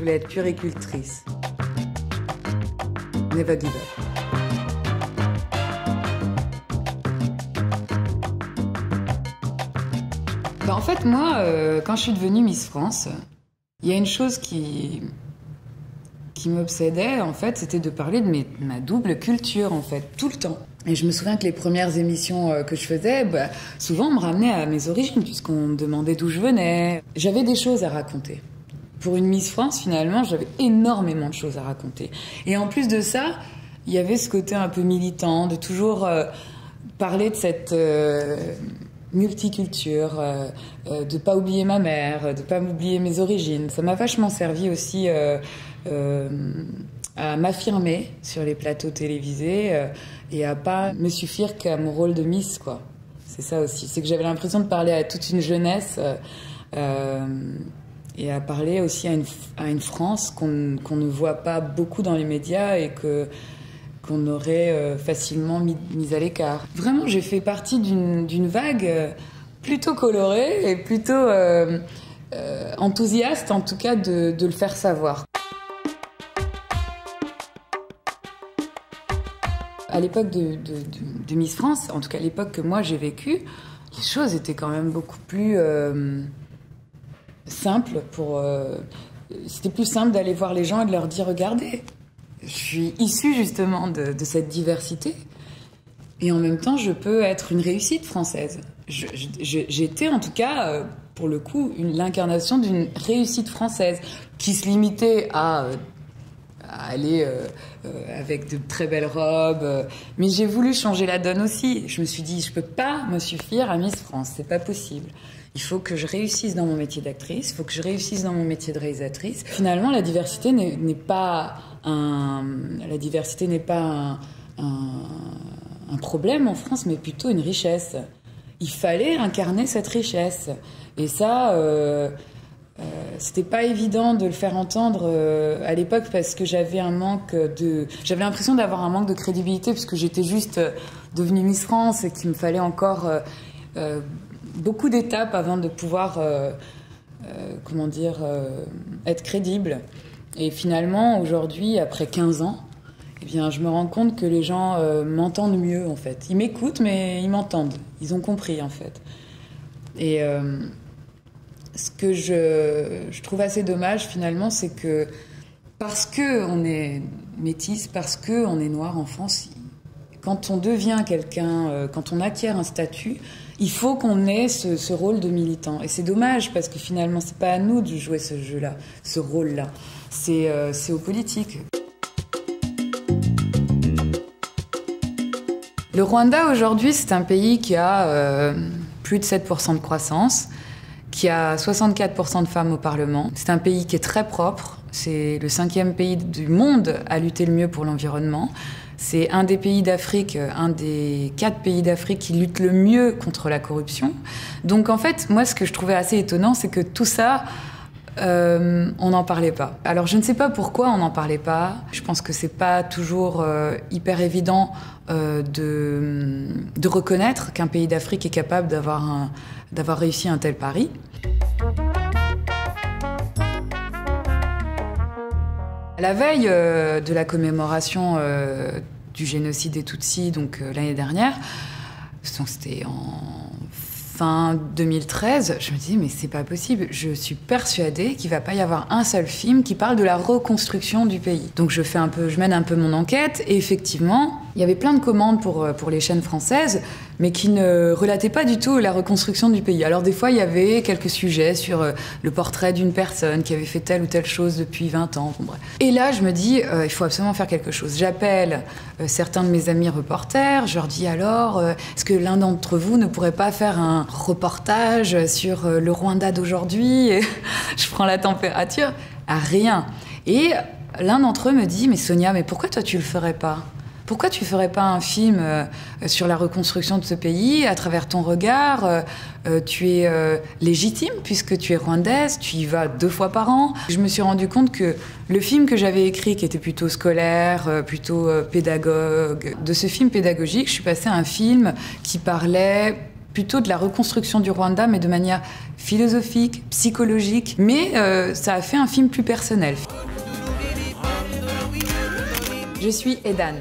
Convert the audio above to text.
voulais être puéricultrice. Never give up. En fait, moi, quand je suis devenue Miss France, il y a une chose qui m'obsédait, en fait, c'était de parler de ma double culture, en fait, tout le temps. Et je me souviens que les premières émissions que je faisais, souvent on me ramenait à mes origines, puisqu'on me demandait d'où je venais. J'avais des choses à raconter. Pour une Miss France, finalement, j'avais énormément de choses à raconter. Et en plus de ça, il y avait ce côté un peu militant, de toujours parler de cette multiculture, de pas oublier ma mère, de pas m'oublier mes origines. Ça m'a vachement servi aussi à m'affirmer sur les plateaux télévisés et à pas me suffire qu'à mon rôle de Miss, quoi. C'est ça aussi. C'est que j'avais l'impression de parler à toute une jeunesse et à parler aussi à une France qu'on ne voit pas beaucoup dans les médias et qu'on aurait facilement mis à l'écart. Vraiment, j'ai fait partie d'une vague plutôt colorée et plutôt enthousiaste, en tout cas, de le faire savoir. À l'époque de Miss France, en tout cas à l'époque que moi j'ai vécue, les choses étaient quand même beaucoup plus simples. C'était plus simple d'aller voir les gens et de leur dire « Regardez, je suis issue justement de cette diversité et en même temps je peux être une réussite française. » J'étais en tout cas, pour le coup, l'incarnation d'une réussite française qui se limitait à aller avec de très belles robes. Mais j'ai voulu changer la donne aussi. Je me suis dit, je peux pas me suffire à Miss France, c'est pas possible. Il faut que je réussisse dans mon métier d'actrice, il faut que je réussisse dans mon métier de réalisatrice. Finalement, la diversité n'est pas un problème en France, mais plutôt une richesse. Il fallait incarner cette richesse. Et ça, c'était pas évident de le faire entendre à l'époque parce que j'avais l'impression d'avoir un manque de crédibilité puisque j'étais juste devenue Miss France et qu'il me fallait encore beaucoup d'étapes avant de pouvoir, être crédible. Et finalement, aujourd'hui, après 15 ans, eh bien, je me rends compte que les gens m'entendent mieux, en fait. Ils m'écoutent, mais ils m'entendent. Ils ont compris, en fait. Et ce que je trouve assez dommage, finalement, c'est que parce qu'on est métisse, parce qu'on est noir en France, quand on devient quelqu'un, quand on acquiert un statut, il faut qu'on ait ce rôle de militant. Et c'est dommage, parce que finalement, c'est pas à nous de jouer ce jeu-là, ce rôle-là. C'est aux politiques. Le Rwanda, aujourd'hui, c'est un pays qui a plus de 7% de croissance, qui a 64% de femmes au Parlement. C'est un pays qui est très propre. C'est le 5e pays du monde à lutter le mieux pour l'environnement. C'est un des pays d'Afrique, un des 4 pays d'Afrique qui luttent le mieux contre la corruption. Donc en fait, moi, ce que je trouvais assez étonnant, c'est que tout ça, on n'en parlait pas. Alors je ne sais pas pourquoi on n'en parlait pas. Je pense que c'est pas toujours hyper évident de reconnaître qu'un pays d'Afrique est capable d'avoir réussi un tel pari. À la veille de la commémoration du génocide des Tutsis, donc l'année dernière, c'était en fin 2013, je me dis mais c'est pas possible, je suis persuadée qu'il va pas y avoir un seul film qui parle de la reconstruction du pays. Donc je mène un peu mon enquête et effectivement, il y avait plein de commandes pour les chaînes françaises, mais qui ne relataient pas du tout la reconstruction du pays. Alors des fois, il y avait quelques sujets sur le portrait d'une personne qui avait fait telle ou telle chose depuis 20 ans. Bon, bref. Et là, je me dis, il faut absolument faire quelque chose. J'appelle certains de mes amis reporters, je leur dis alors, est-ce que l'un d'entre vous ne pourrait pas faire un reportage sur le Rwanda d'aujourd'hui? Je prends la température, à rien. Et l'un d'entre eux me dit, mais Sonia, mais pourquoi toi tu le ferais pas? Pourquoi tu ferais pas un film sur la reconstruction de ce pays à travers ton regard? Tu es légitime puisque tu es rwandaise, tu y vas 2 fois par an. Je me suis rendu compte que le film que j'avais écrit, qui était plutôt scolaire, plutôt pédagogue, de ce film pédagogique, je suis passée à un film qui parlait plutôt de la reconstruction du Rwanda, mais de manière philosophique, psychologique. Mais ça a fait un film plus personnel. Je suis Edan.